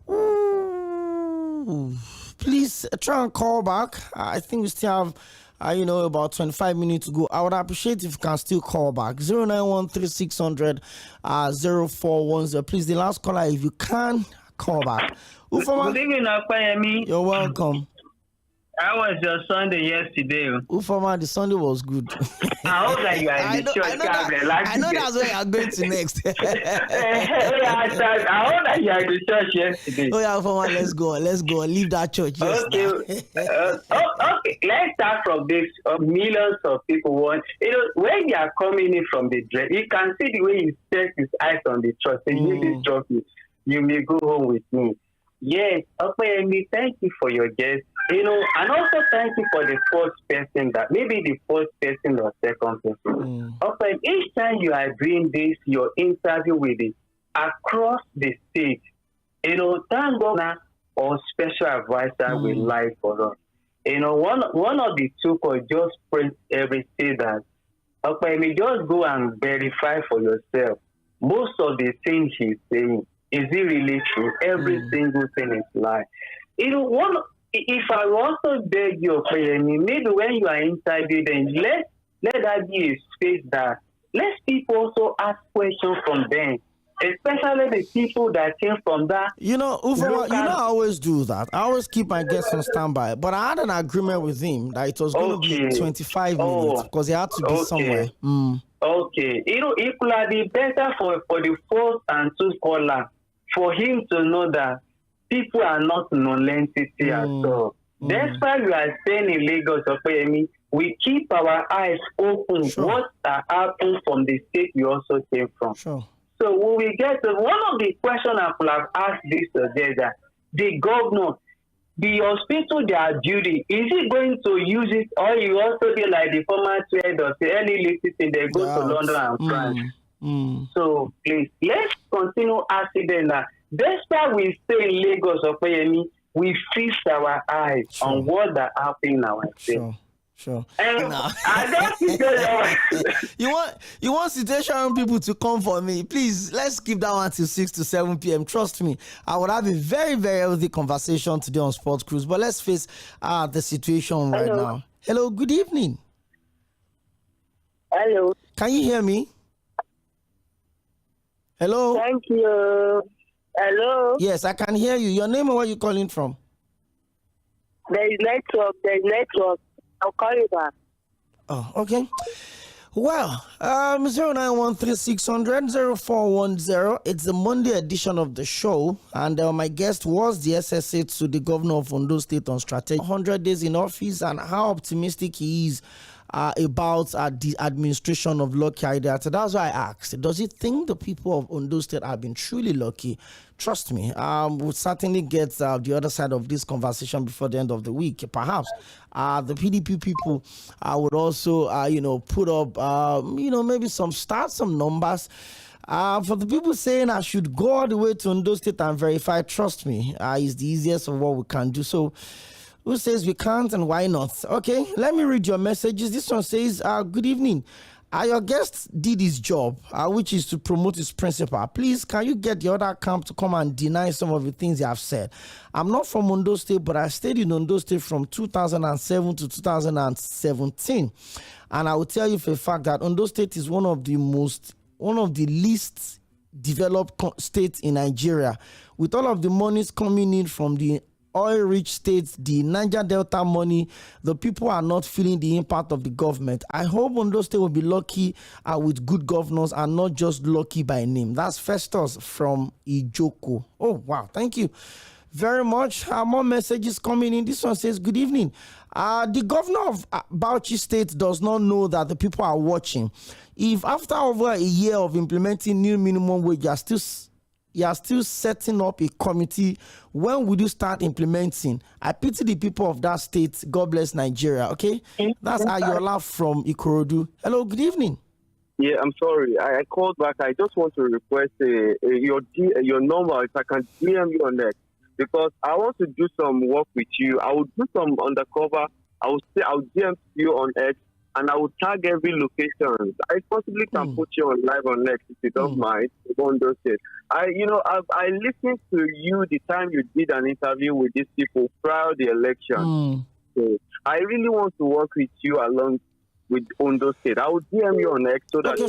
Ooh. Please try and call back. I think we still have, about 25 minutes to go. I would appreciate if you can still call back. 09136000410. Please, the last caller, if you can, call back. Ufoma, good evening, Akpayemi. You're welcome. How was your Sunday yesterday? Ufoma, the Sunday was good. I hope that you are in the church. I know that's where you are going to next. I hope that you are in the church yesterday. Oh yeah, Ufoma, let's go. Leave that church. Okay. Okay. Let's start from this. Millions of people want. When they are coming in from the dress, you can see the way he sets his eyes on the church. Say, this trophy, you may go home with me. Yes, Akpayemi, thank you for your guest. And also thank you for the first person or second person. Okay, each time you are doing this, your interview with it across the state, thank God or special advisor will lie for us. One of the two could just print everything that, okay, just go and verify for yourself. Most of the things he's saying, is it really true? Every single thing is lie. If I also beg you, maybe when you are interviewed, then let that be a space that let people also ask questions from them, especially the people that came from that. Ufoma, I always do that. I always keep my guests on standby. But I had an agreement with him that it was going to be 25 minutes because he had to be somewhere. Okay. It could be better for the first and two callers for him to know that people are not non-entity at all. Despite you are staying in Lagos, Opeyemi, we keep our eyes open. Sure. What happened from the state we also came from. Sure. So when we get to one of the questions I could have asked this today, that the governor, the hospital, their duty, is he going to use it, or you also be like the former trade or say any listed thing, they go to London and France? So please, let's continue asking that. Despite we stay in Lagos, Opeyemi, we feast our eyes on what that happening in our state. Sure. And I don't think you want situation people to come for me. Please, let's keep that one till 6 to 7 p.m. Trust me, I would have a very, very healthy conversation today on Sports Cruise. But let's face the situation right now. Hello, good evening. Hello. Can you hear me? Hello. Thank you. Hello. Yes, I can hear you. Your name and where you calling from? There is network. I'll call you back. Oh, okay. Well, 0913-600-0410. It's the Monday edition of the show, and my guest was the SSA to the governor of Ondo State on strategy 100 days in office and how optimistic he is about the administration of Lᴜᴜᴏ. That's why I asked, does he think the people of Ondo State have been truly lucky? Trust me, we'll certainly get the other side of this conversation before the end of the week. Perhaps the PDP people would also, put up, maybe some stats, some numbers. For the people saying I should go all the way to Ondo State and verify, trust me, it's the easiest of what we can do. So, who says we can't and why not? Okay, let me read your messages. This one says, good evening. Your guest did his job, which is to promote his principal. Please, can you get the other camp to come and deny some of the things they have said? I'm not from Ondo State, but I stayed in Ondo State from 2007 to 2017. And I will tell you for a fact that Ondo State is one of the least developed states in Nigeria. With all of the monies coming in from the oil-rich states, the Niger Delta money, the people are not feeling the impact of the government. I hope Ondo State will be lucky with good governors and not just lucky by name. That's Festus from Ijoko. Oh, wow. Thank you very much. More messages coming in. This one says, good evening. The governor of Bauchi State does not know that the people are watching. If after over a year of implementing new minimum wage, you are still setting up a committee, when would you start implementing? I pity the people of that state. God bless Nigeria. Okay, that's Ayola from Ikorodu. Hello, good evening. Yeah, I'm sorry. I called back. I just want to request your number if I can DM you on that, because I want to do some work with you. I will do some undercover. I'll DM you on X, and I will tag every location. I possibly can put you on live on X if you don't mind. I listened to you the time you did an interview with these people prior to the election. So I really want to work with you along with Ondo State. I will DM you on X so that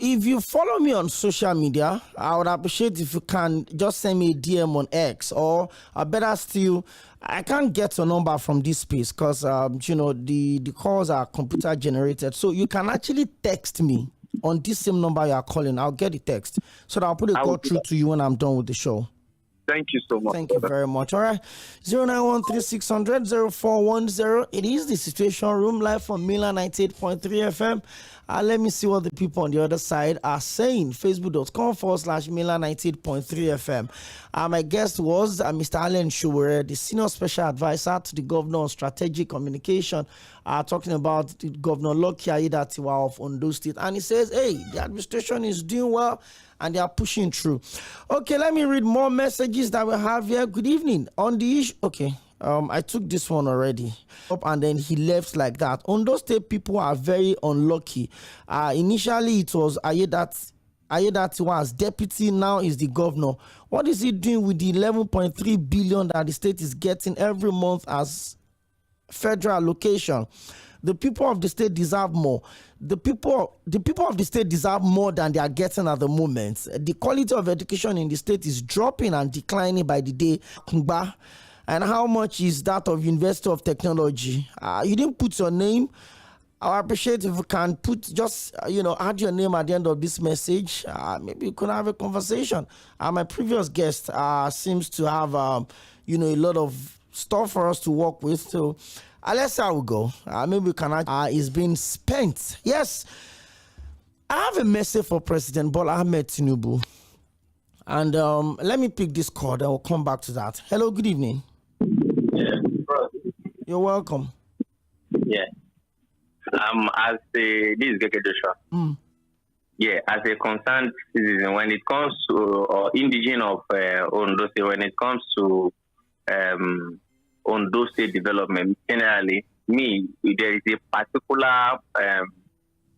if you follow me on social media, I would appreciate if you can just send me a DM on X, or better still, I can't get your number from this space because the calls are computer generated. So you can actually text me on this same number you are calling. I'll get the text so that I'll put a call through to you when I'm done with the show. Thank you so much. Thank you very much. All right. 0913-600-0410. It is the Situation Room live from Milan 98.3 FM. Let me see what the people on the other side are saying. Facebook.com/Milan 98.3 FM. My guest was Mr. Allen Shuwere, the Senior Special Advisor to the Governor on Strategic Communication, talking about the Governor Lᴜᴜᴏ of Ondo State. And he says, hey, the administration is doing well and they are pushing through. Okay, let me read more messages that we have here. Good evening. On the issue, okay. I took this one already and then he left like that. Ondo State people are very unlucky. Initially it was Aïyédatiwa as deputy, now is the governor. What is he doing with the 11.3 billion that the state is getting every month as federal allocation? The people of the state deserve more. The people of the state deserve more than they are getting at the moment. The quality of education in the state is dropping and declining by the day. And how much is that of University of Technology? You didn't put your name. I appreciate if you can put add your name at the end of this message. Maybe you could have a conversation. My previous guest seems to have a lot of stuff for us to work with. So let's see how we go. Maybe we can. It's been spent. Yes, I have a message for President Bola Ahmed Tinubu, and let me pick this call. Then we'll come back to that. Hello, good evening. Yeah, bro. You're welcome. Yeah. As this is Gᴏᴜ Joshua. Yeah, as a concerned citizen, when it comes to or indigenous of Ondo State, when it comes to Ondo State development, generally, there is a particular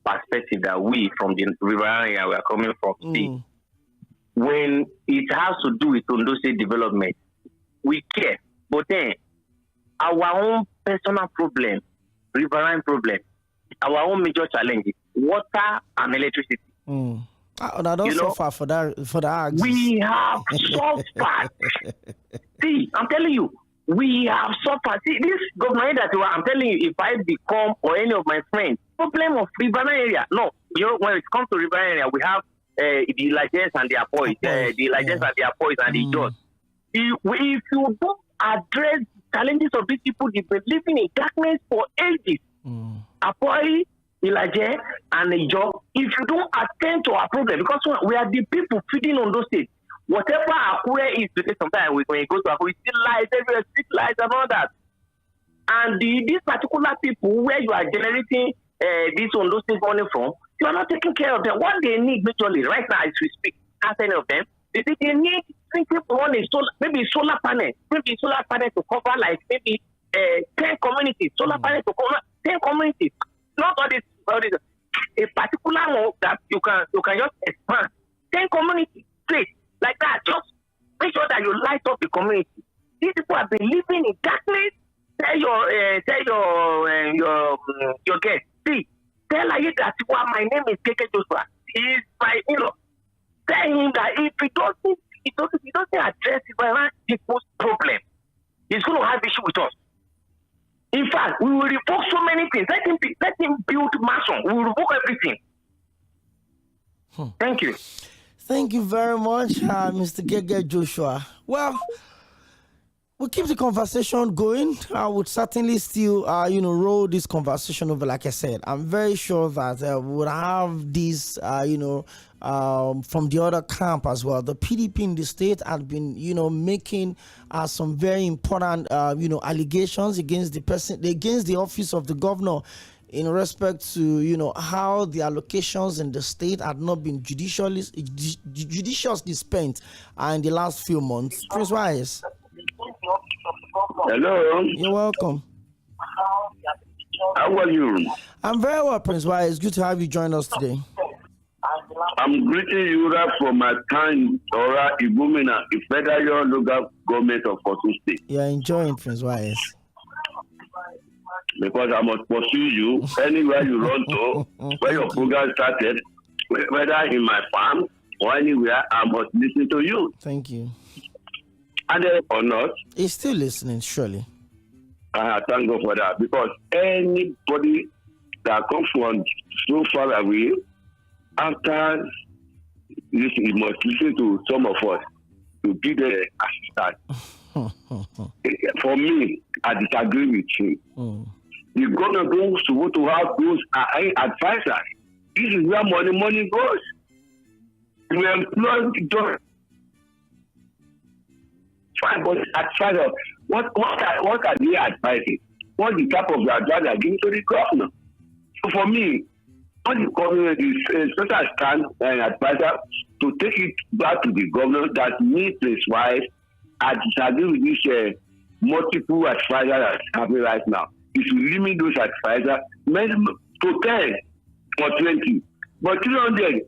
perspective that we from the river area we are coming from. See, when it has to do with Ondo State development, we care, but then our own personal problem, riverine problem, our own major challenges, water and electricity. I don't suffer for that. We have suffered. See, I'm telling you, we have suffered. See, this government that I'm telling you, if I become or any of my friends, problem of riverine area. No, when it comes to riverine area, we have the Iḻᴏᴏ and their boys, the Iḻᴏᴏ and their boys and the Jaws. If you don't address challenges of these people, they've been living in darkness for ages. Apoi, Iḽᴏᴏ, and Jaws. If you don't attend to our problem, because we are the people feeding on those states. Whatever Akure is today, sometimes when you go to Akure, we see lies everywhere, street lies and all that. And these particular people where you are generating this on those state money from, you are not taking care of them. What they need majorly right now as we speak, ask any of them, they need maybe solar panel to cover like maybe 10 communities, solar panel to cover 10 communities. Not all this, a particular one that you can just expand 10 communities straight like that. Just make sure that you light up the community. These people have been living in darkness. Tell your guest, see, tell her that my name is Gᴏᴜ Joshua. He's my Tell him that if he doesn't address people's problem, he's going to have issue with us. In fact, we will revoke so many things. Let him build mansion. We will revoke everything. Thank you. Thank you very much, Mr. Gᴏᴜ Joshua. Well, we'll keep the conversation going. I would certainly still, roll this conversation over. Like I said, I'm very sure that we'll have this, from the other camp as well. The PDP in the state has been, making some very important, allegations against the office of the governor in respect to, how the allocations in the state had not been judiciously spent in the last few months. Prince Wise. Hello. You're welcome. How are you? I'm very well, Prince Wise. It's good to have you join us today. I'm greeting you from my time, Oİᴅᴏ, the federal local government of Osun State. You're enjoying, Prince Wise. Because I must pursue you anywhere you run to, where your program started, whether in my farm or anywhere, I must listen to you. Thank you. And or not. He's still listening, surely. Thank God for that. Because anybody that comes from so far away, after this, he must listen to some of us to give the assistance. For me, I disagree with you. The government is supposed to have those advisors. This is where money goes. We employ just advisors. What are they advising? What the type of advice they are giving to the governor? So for me, what the government is such a stand and advisor to take it back to the governor that needs his wife. I disagree with this multiple advisors that's happening right now. If you limit those advisors, to 10 or 20, but 300,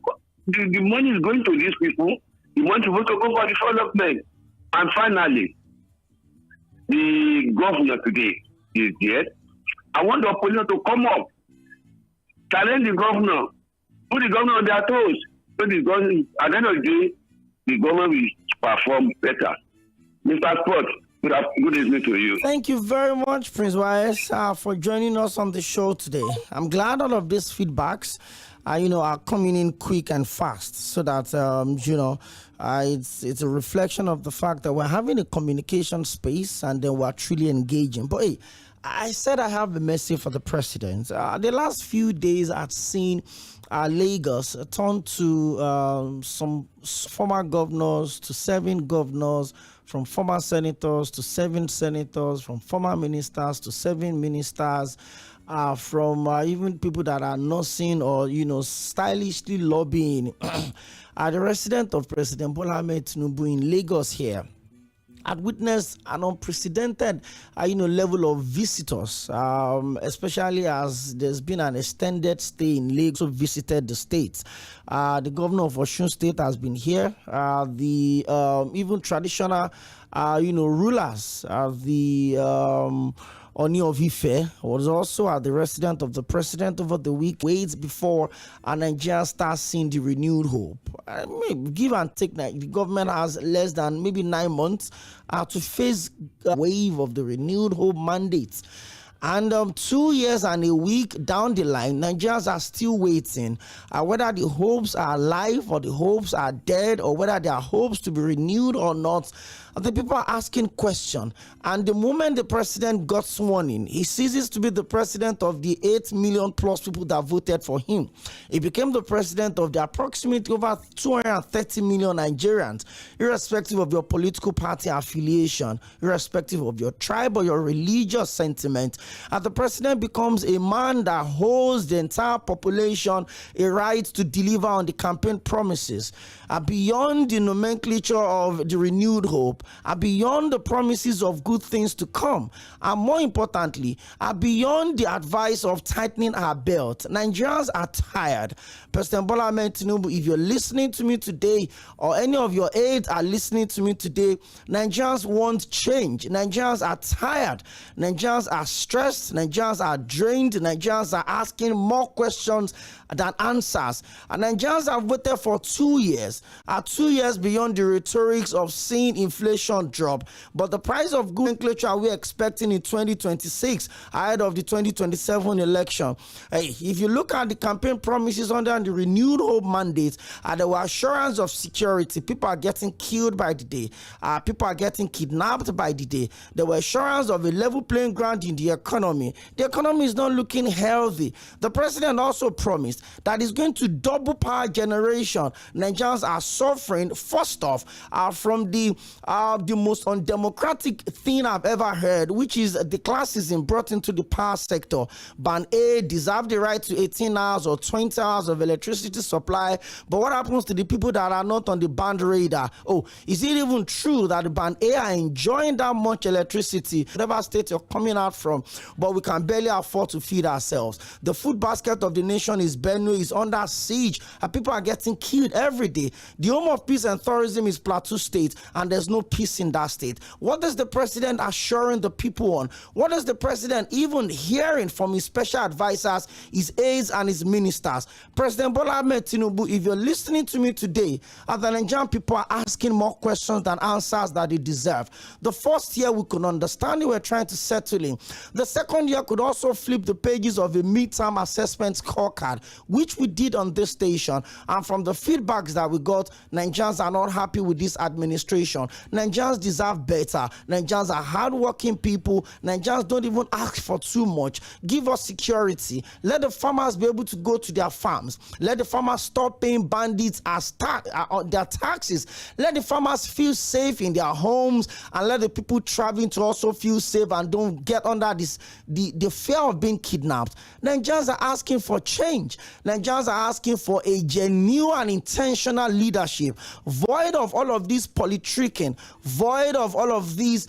the money is going to these people. The money is supposed to go for development. And finally, the governor today is dead. I want the opposition to come up, challenge the governor, put the governor on their toes. So the government, at the end of the day, the government will perform better. Mr. Scott, good evening to you. Thank you very much, Prince Wise, for joining us on the show today. I'm glad all of these feedbacks are coming in quick and fast, so that it's a reflection of the fact that we're having a communication space and then we're truly engaging. But hey, I said I have a message for the president. The last few days I've seen Lagos turn to some former governors to 7 governors, from former senators to 7 senators, from former ministers to 7 ministers, from even people that are nursing or stylishly lobbying. The resident of President Bola Ahmed Tinubu in Lagos here had witnessed an unprecedented level of visitors, especially as there's been an extended stay in Lagos. So visited the state. The governor of Osun State has been here. The even traditional rulers of the Ooni of Ife was also at the residence of the president over the week. Waits before Nigeria starts seeing the renewed hope. Give and take, the government has less than maybe 9 months to face a wave of the renewed hope mandates. And 2 years and a week down the line, Nigerians are still waiting whether the hopes are alive or the hopes are dead, or whether there are hopes to be renewed or not. The people are asking questions. And the moment the president got sworn in, he ceases to be the president of the 8 million plus people that voted for him. He became the president of the approximately over 230 million Nigerians, irrespective of your political party affiliation, irrespective of your tribe or your religious sentiment. And the president becomes a man that holds the entire population a right to deliver on the campaign promises, beyond the nomenclature of the renewed hope, beyond the promises of good things to come, and more importantly, beyond the advice of tightening our belt. Nigerians are tired. President Bola Ahmed Tinubu, if you're listening to me today, or any of your aides are listening to me today, Nigerians want change. Nigerians are tired. Nigerians are stressed. Nigerians are drained. Nigerians are asking more questions than answers. And Nigerians have waited for 2 years, 2 years beyond the rhetorics of seeing inflation drop. But the price of good nomenclature are we expecting in 2026 ahead of the 2027 election? Hey, if you look at the campaign promises under the renewed hope mandate, there were assurance of security. People are getting killed by the day. People are getting kidnapped by the day. There were assurance of a level playing ground in the economy. The economy is not looking healthy. The president also promised that is going to double power generation. Nigerians are suffering, first off, from the most undemocratic thing I've ever heard, which is the classism brought into the power sector. Band A deserve the right to 18 hours or 20 hours of electricity supply, but what happens to the people that are not on the band radar? Oh, is it even true that the band A are enjoying that much electricity, whatever state you're coming out from, but we can barely afford to feed ourselves? The food basket of the nation is Benue, is under siege, and people are getting killed every day. The home of peace and tourism is Plateau State, and there's no peace in that state. What is the president assuring the people on? What is the president even hearing from his special advisors, his aides, and his ministers? President Bola Ahmed Tinubu, if you're listening to me today, the Nigerian people are asking more questions than answers that they deserve. The first year we could understand, we're trying to settle in. The second year could also flip the pages of a midterm assessment scorecard, which we did on this station. And from the feedbacks that we got, Nigerians are not happy with this administration. Nigerians deserve better. Nigerians are hardworking people. Nigerians don't even ask for too much. Give us security. Let the farmers be able to go to their farms. Let the farmers stop paying bandits as their taxes. Let the farmers feel safe in their homes, and let the people traveling to also feel safe and don't get under the fear of being kidnapped. Nigerians are asking for change. Nigerians are asking for a genuine and intentional leadership, void of all of this politicking, void of all of these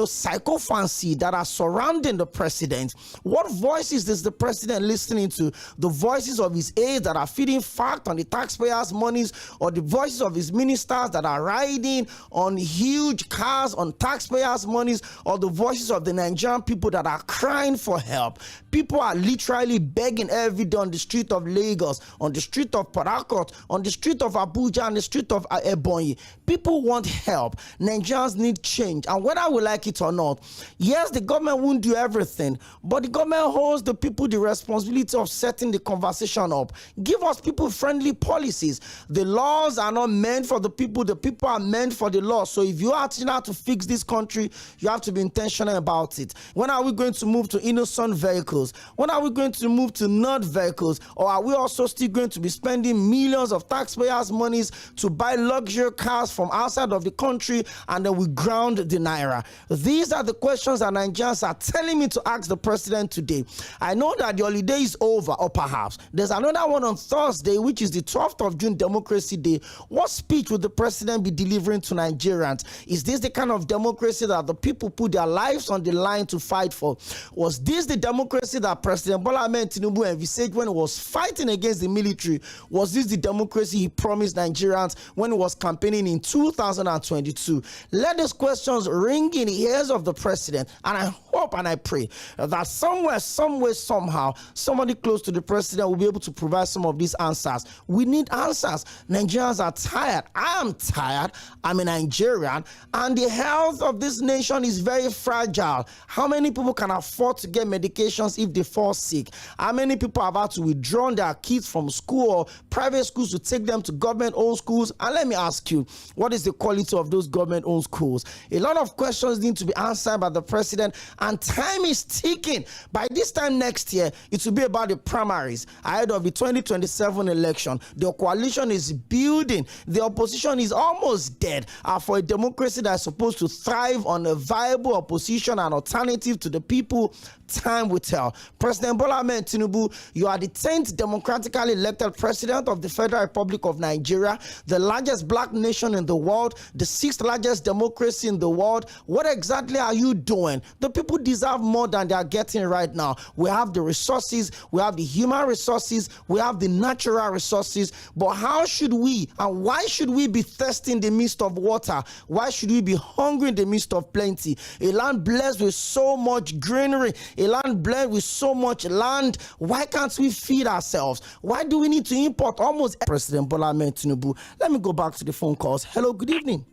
psychophancy that are surrounding the president. What voices is the president listening to? The voices of his aides that are feeding fact on the taxpayers' monies, or the voices of his ministers that are riding on huge cars on taxpayers' monies, or the voices of the Nigerian people that are crying for help? People are literally begging every day on the street street of Lagos, on the street of Port Harcourt, on the street of Abuja, and the street of Ebonyi. People want help. Nigerians need change. And whether we like it or not, yes, the government won't do everything, but the government holds the people the responsibility of setting the conversation up. Give us people-friendly policies. The laws are not meant for the people are meant for the law. So if you are asking how to fix this country, you have to be intentional about it. When are we going to move to innocent vehicles? When are we going to move to not vehicles? Or are we also still going to be spending millions of taxpayers' monies to buy luxury cars from outside of the country, and then we ground the naira? These are the questions that Nigerians are telling me to ask the president today. I know that the holiday is over, or perhaps there's another one on Thursday, which is the 12th of June, Democracy Day. What speech would the president be delivering to Nigerians? Is this the kind of democracy that the people put their lives on the line to fight for? Was this the democracy that President Bola Ahmed Tinubu envisaged when he was fighting against the military? Was this the democracy he promised Nigerians when he was campaigning in 2022? Let these questions ring in the ears of the president, and I hope and I pray that somewhere, some way, somehow, somebody close to the president will be able to provide some of these answers. We need answers. Nigerians are tired. I am tired. I'm a Nigerian, and the health of this nation is very fragile. How many people can afford to get medications if they fall sick? How many people have had to withdraw their kids from school or private schools to take them to government-owned schools? And let me ask you, what is the quality of those government-owned schools? A lot of questions need to be answered by the president, and time is ticking. By this time next year, it will be about the primaries ahead of the 2027 election. The coalition is building. The opposition is almost dead. For a democracy that is supposed to thrive on a viable opposition and alternative to the people, time will tell. President Bola Ahmed Tinubu, you are the 10th democratically elected president of the Federal Republic of Nigeria, the largest black nation in the world, the 6th largest democracy in the world. What exactly are you doing? The people deserve more than they are getting right now. We have the resources, we have the human resources, we have the natural resources, but how should we and why should we be thirsty in the midst of water? Why should we be hungry in the midst of plenty? A land blessed with so much greenery, a land blessed with so much land. Why can't we feed ourselves? Why do we need to import almost President Bola Ahmed Tinubu? Let me go back to the phone calls. Hello, good evening.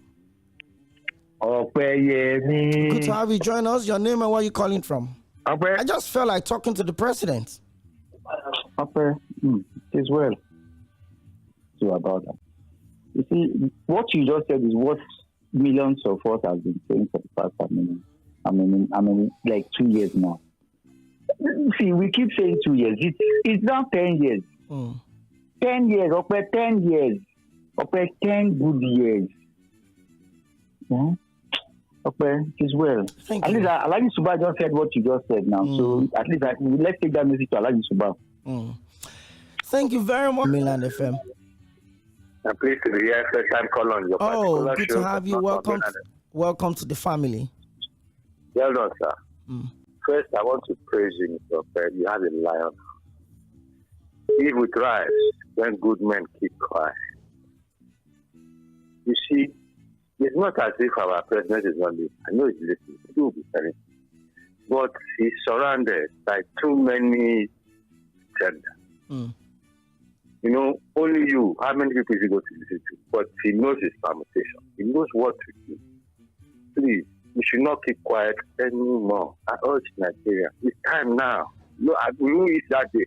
Good to have you join us. Your name and where you calling from? I just felt like talking to the president. As well. So about that. You see, what you just said is what millions of us have been saying for the past, like 2 years now. See, we keep saying 2 years. It's now 10 years. 10 years, 10 years. 10 good years. Yeah? As well. At least Alhaji Suba just said what you just said now. So at least let's take that message to Alhaji Suba. Thank you very much, Milan FM. I'm pleased to be here. First time call on your particular good show. To have you. Welcome to the family. Well done, sir. First, I want to praise you, Mr. Fred. You have a lion. Evil thrives when good men keep quiet. You see, it's not as if our president is not listening. I know he's listening. He will be telling. But he's surrounded by too many genders. You know, only you, how many people you go to listen to? But he knows his permutation. He knows what to do. Please, we should not keep quiet anymore. I urge Nigeria. It's time now. No, we will eat that day.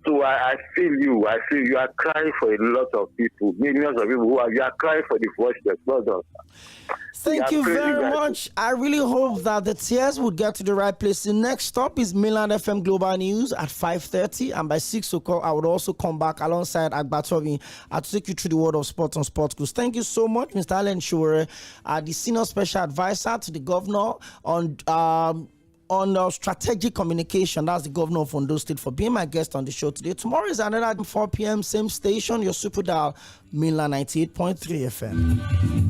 So I feel you. I feel you are crying for a lot of people, millions of people you are crying for the voiceless. Well done. Thank you very much. I really hope that the tears would get to the right place. The next stop is Milan FM Global News at 5:30, and by 6 o'clock, I would also come back alongside Agbatovi to take you through the world of sports on Sports News. Thank you so much, Mr. Oìlèǹ Sowore, the Senior Special Advisor to the Governor on strategic communication. That's the Governor of Ondo State, for being my guest on the show today. Tomorrow is another 4 p.m. same station, your super dial, Milan 98.3 FM.